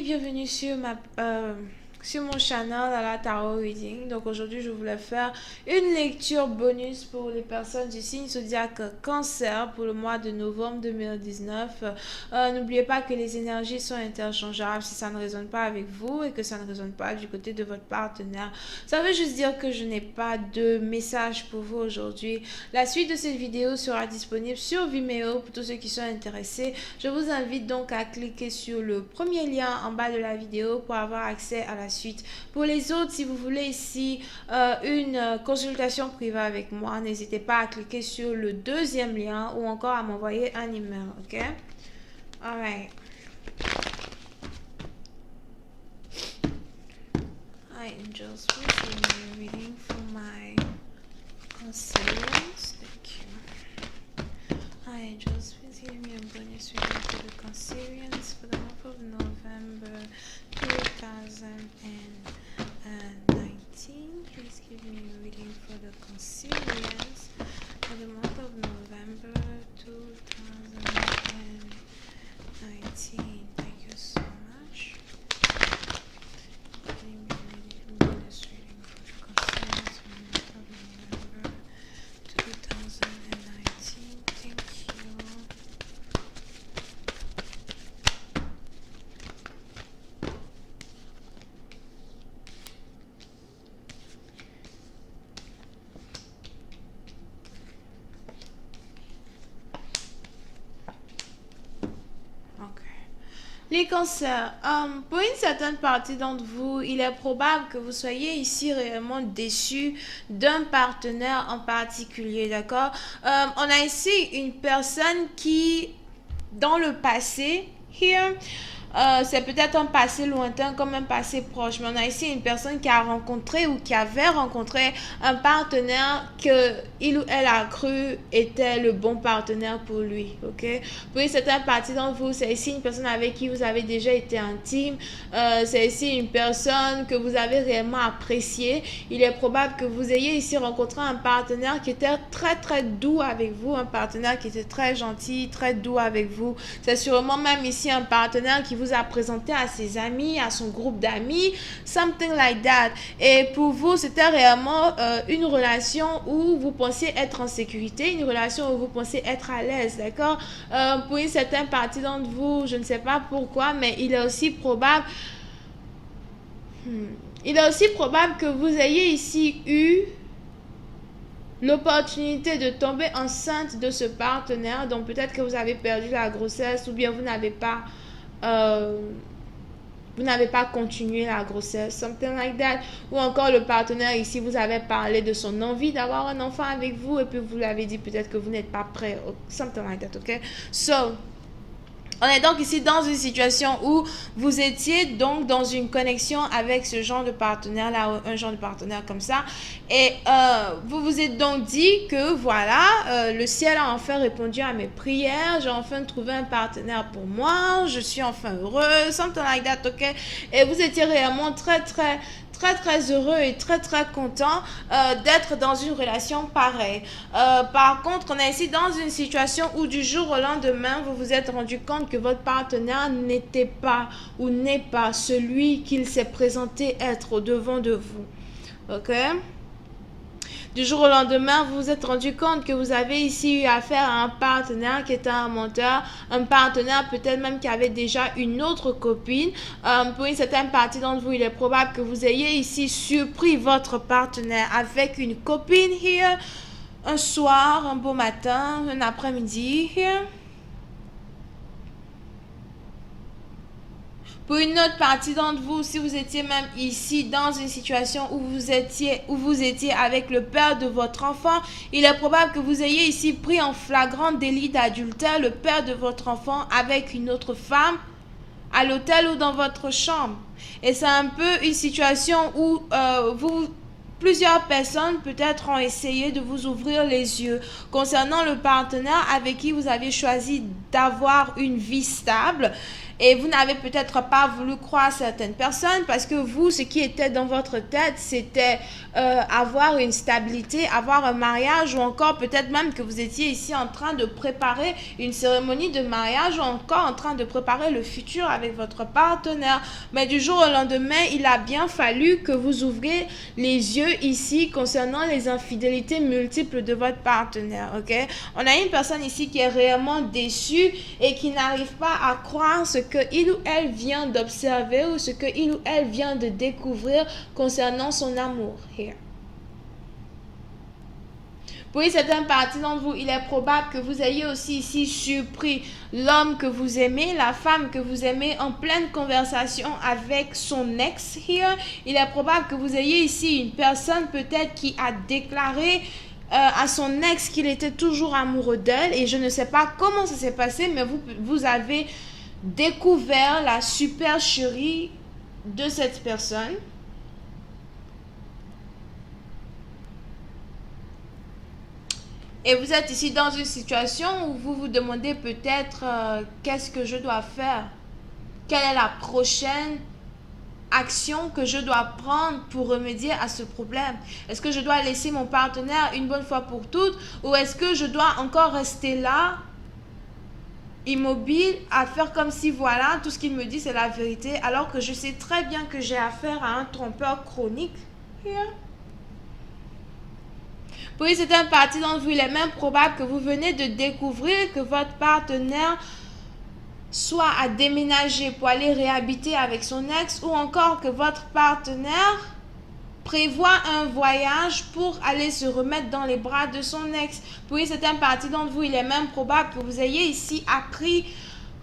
bienvenue sur mon channel à la Tarot Reading. Donc aujourd'hui, je voulais faire une lecture bonus pour les personnes du signe zodiaque Cancer pour le mois de novembre 2019. N'oubliez pas que les énergies sont interchangeables si ça ne résonne pas avec vous et que ça ne résonne pas du côté de votre partenaire. Ça veut juste dire que je n'ai pas de message pour vous aujourd'hui. La suite de cette vidéo sera disponible sur Vimeo pour tous ceux qui sont intéressés. Je vous invite donc à cliquer sur le premier lien en bas de la vidéo pour avoir accès à la suite. Pour les autres, si vous voulez ici une consultation privée avec moi, n'hésitez pas à cliquer sur le deuxième lien ou encore à m'envoyer un email, ok? Alright. Hi angels, please give me a reading for my Cancerians. Thank you. Hi angels, please give me a bonus reading for the Cancerians for the month of November 2019. Please give me a reading for the Cancerians for the month of November 2019. Thank you so much. Give me a bonus reading for the Cancerians for the month of November 2019. Thank you. Les cancers, pour une certaine partie d'entre vous, il est probable que vous soyez ici réellement déçus d'un partenaire en particulier, d'accord? On a ici une personne qui, dans le passé, c'est peut-être un passé lointain comme un passé proche, mais on a ici une personne qui a rencontré ou qui avait rencontré un partenaire que il ou elle a cru était le bon partenaire pour lui, ok? Pour une certaine partie d'entre vous, c'est ici une personne avec qui vous avez déjà été intime, c'est ici une personne que vous avez réellement appréciée. Il est probable que vous ayez ici rencontré un partenaire qui était très très doux avec vous, un partenaire qui était très gentil, très doux avec vous. C'est sûrement même ici un partenaire qui vous a présenté à ses amis, à son groupe d'amis, something like that. Et pour vous, c'était réellement une relation où vous pensiez être en sécurité, une relation où vous pensiez être à l'aise, d'accord? Pour une certaine partie d'entre vous, je ne sais pas pourquoi, mais il est aussi probable que vous ayez ici eu l'opportunité de tomber enceinte de ce partenaire, donc peut-être que vous avez perdu la grossesse ou bien vous n'avez pas continué la grossesse, something like that, ou encore le partenaire ici vous avez parlé de son envie d'avoir un enfant avec vous et puis vous l'avez dit peut-être que vous n'êtes pas prêt, something like that, ok? So on est donc ici dans une situation où vous étiez donc dans une connexion avec ce genre de partenaire là, un genre de partenaire comme ça, et vous vous êtes donc dit que voilà, le ciel a enfin répondu à mes prières, j'ai enfin trouvé un partenaire pour moi, je suis enfin heureux, something like that, ok? Et vous étiez réellement très heureux et très content d'être dans une relation pareille. Par contre, on est ici dans une situation où du jour au lendemain, vous vous êtes rendu compte que votre partenaire n'était pas ou n'est pas celui qu'il s'est présenté être au devant de vous. Ok? Du jour au lendemain, vous vous êtes rendu compte que vous avez ici eu affaire à un partenaire qui était un menteur, un partenaire peut-être même qui avait déjà une autre copine. Pour une certaine partie d'entre vous, il est probable que vous ayez ici surpris votre partenaire avec une copine here, un soir, un beau matin, un après-midi here. Pour une autre partie d'entre vous, si vous étiez même ici dans une situation où vous étiez avec le père de votre enfant, il est probable que vous ayez ici pris en flagrant délit d'adultère le père de votre enfant avec une autre femme à l'hôtel ou dans votre chambre. Et c'est un peu une situation où plusieurs personnes peut-être ont essayé de vous ouvrir les yeux concernant le partenaire avec qui vous avez choisi d'avoir une vie stable. Et vous n'avez peut-être pas voulu croire certaines personnes parce que vous, ce qui était dans votre tête, c'était avoir une stabilité, avoir un mariage, ou encore peut-être même que vous étiez ici en train de préparer une cérémonie de mariage, ou encore en train de préparer le futur avec votre partenaire. Mais du jour au lendemain, il a bien fallu que vous ouvriez les yeux ici concernant les infidélités multiples de votre partenaire, ok? On a une personne ici qui est réellement déçue et qui n'arrive pas à croire ce que il ou elle vient d'observer ou ce que il ou elle vient de découvrir concernant son amour. Here. Pour une certaine partie d'entre vous, il est probable que vous ayez aussi ici surpris l'homme que vous aimez, la femme que vous aimez en pleine conversation avec son ex. Here. Il est probable que vous ayez ici une personne peut-être qui a déclaré à son ex qu'il était toujours amoureux d'elle, et je ne sais pas comment ça s'est passé, mais vous avez découvert la supercherie de cette personne. Et vous êtes ici dans une situation où vous vous demandez peut-être qu'est-ce que je dois faire? Quelle est la prochaine action que je dois prendre pour remédier à ce problème? Est-ce que je dois laisser mon partenaire une bonne fois pour toutes, ou est-ce que je dois encore rester là, immobile, à faire comme si voilà, tout ce qu'il me dit c'est la vérité, alors que je sais très bien que j'ai affaire à un trompeur chronique? Yeah. Pour une certaine partie d'entre vous, il est même probable que vous venez de découvrir que votre partenaire soit à déménager pour aller réhabiter avec son ex, ou encore que votre partenaire prévoit un voyage pour aller se remettre dans les bras de son ex. Pour une certaine partie d'entre vous, il est même probable que vous ayez ici appris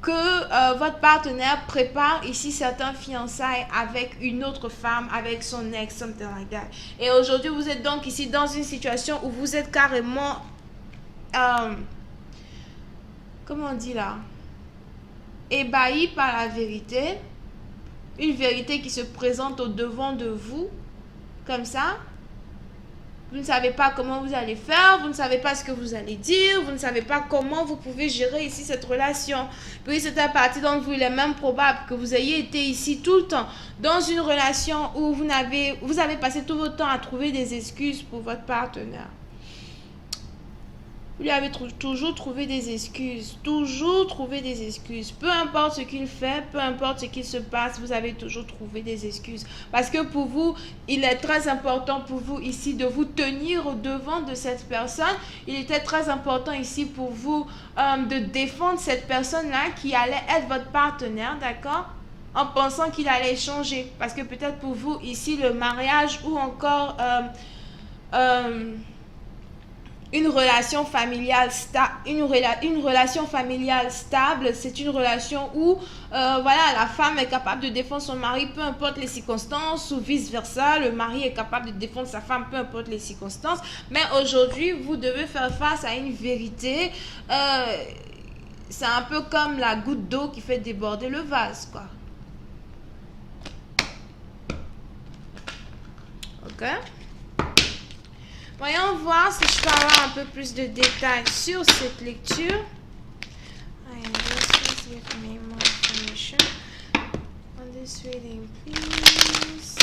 que votre partenaire prépare ici certains fiançailles avec une autre femme, avec son ex, something like that. Et aujourd'hui, vous êtes donc ici dans une situation où vous êtes carrément, comment on dit là, ébahi par la vérité, une vérité qui se présente au devant de vous, comme ça. Vous ne savez pas comment vous allez faire, vous ne savez pas ce que vous allez dire, vous ne savez pas comment vous pouvez gérer ici cette relation. Puis c'est à partir d'entre vous, il est même probable que vous ayez été ici tout le temps dans une relation où vous avez passé tout votre temps à trouver des excuses pour votre partenaire. Vous lui avez toujours trouvé des excuses, toujours trouvé des excuses. Peu importe ce qu'il fait, peu importe ce qu'il se passe, vous avez toujours trouvé des excuses. Parce que pour vous, il est très important pour vous ici de vous tenir au devant de cette personne. Il était très important ici pour vous de défendre cette personne-là qui allait être votre partenaire, d'accord? En pensant qu'il allait changer. Parce que peut-être pour vous ici, le mariage ou encore une relation familiale stable, c'est une relation où voilà, la femme est capable de défendre son mari peu importe les circonstances, ou vice versa, le mari est capable de défendre sa femme peu importe les circonstances. Mais aujourd'hui, vous devez faire face à une vérité. C'est un peu comme la goutte d'eau qui fait déborder le vase, quoi. Ok? Voyons voir si je peux avoir un peu plus de détails sur cette lecture. Give me more information on this reading, please.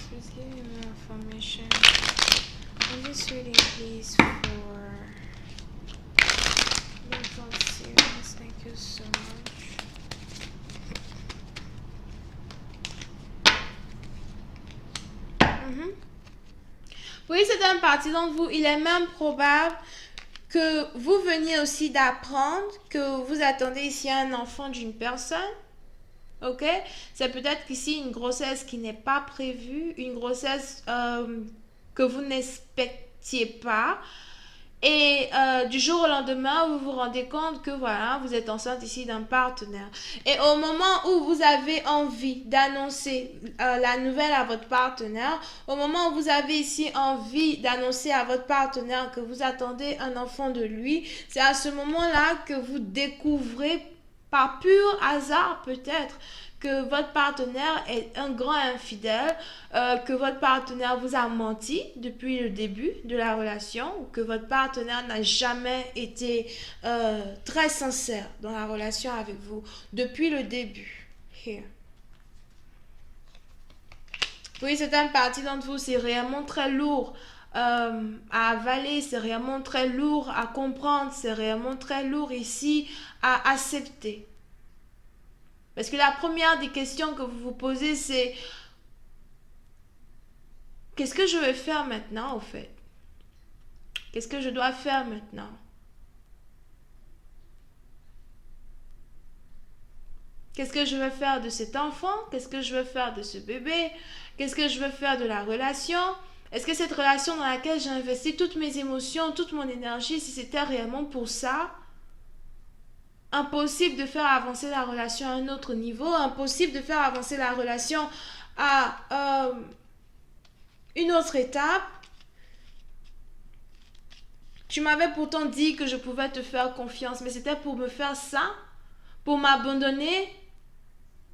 Please give me more information on this reading, please, for mental series. Thank you so much. Oui, c'est une partie d'entre vous. Il est même probable que vous veniez aussi d'apprendre que vous attendez ici un enfant d'une personne. Ok? C'est peut-être qu'ici une grossesse qui n'est pas prévue, une grossesse que vous n'expectiez pas. Et du jour au lendemain, vous vous rendez compte que voilà, vous êtes enceinte ici d'un partenaire. Et au moment où vous avez envie d'annoncer la nouvelle à votre partenaire, au moment où vous avez ici envie d'annoncer à votre partenaire que vous attendez un enfant de lui, c'est à ce moment-là que vous découvrez par pur hasard peut-être que votre partenaire est un grand infidèle, que votre partenaire vous a menti depuis le début de la relation, ou que votre partenaire n'a jamais été très sincère dans la relation avec vous depuis le début. Here. Oui, certaines parties d'entre vous, c'est réellement très lourd à avaler, c'est réellement très lourd à comprendre, c'est réellement très lourd ici à accepter. Parce que la première des questions que vous vous posez, c'est qu'est-ce que je vais faire maintenant, au fait? Qu'est-ce que je dois faire maintenant? Qu'est-ce que je vais faire de cet enfant? Qu'est-ce que je vais faire de ce bébé? Qu'est-ce que je vais faire de la relation? Est-ce que cette relation dans laquelle j'ai investi toutes mes émotions, toute mon énergie, si c'était réellement pour ça? Impossible de faire avancer la relation à un autre niveau, impossible de faire avancer la relation à une autre étape. Tu m'avais pourtant dit que je pouvais te faire confiance, mais c'était pour me faire ça, pour m'abandonner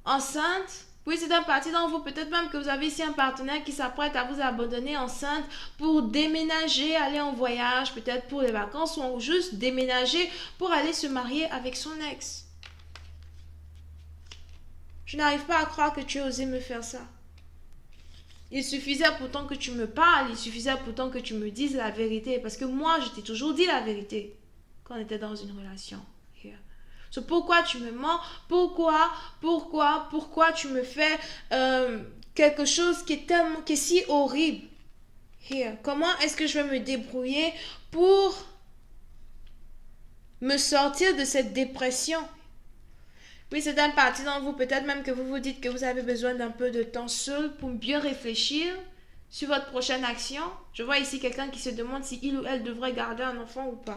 enceinte. Oui, c'est un parti dans vous. Peut-être même que vous avez ici un partenaire qui s'apprête à vous abandonner enceinte pour déménager, aller en voyage, peut-être pour les vacances, ou juste déménager pour aller se marier avec son ex. Je n'arrive pas à croire que tu aies osé me faire ça. Il suffisait pourtant que tu me parles, il suffisait pourtant que tu me dises la vérité. Parce que moi, je t'ai toujours dit la vérité quand on était dans une relation. C'est pourquoi tu me mens, pourquoi tu me fais quelque chose qui est si horrible. Here. Comment est-ce que je vais me débrouiller pour me sortir de cette dépression? Oui, c'est une partie dans vous, peut-être même que vous vous dites que vous avez besoin d'un peu de temps seul pour bien réfléchir sur votre prochaine action. Je vois ici quelqu'un qui se demande si il ou elle devrait garder un enfant ou pas.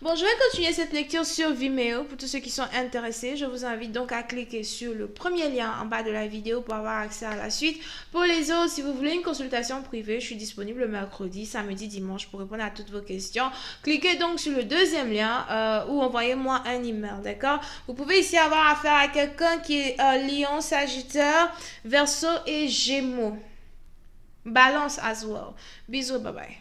Bon, je vais continuer cette lecture sur Vimeo pour tous ceux qui sont intéressés. Je vous invite donc à cliquer sur le premier lien en bas de la vidéo pour avoir accès à la suite. Pour les autres, si vous voulez une consultation privée, je suis disponible le mercredi, samedi, dimanche pour répondre à toutes vos questions. Cliquez donc sur le deuxième lien ou envoyez-moi un email, d'accord? Vous pouvez ici avoir affaire à quelqu'un qui est Lion, Sagittaire, Verseau et Gémeaux. Balance as well. Bisous, bye bye.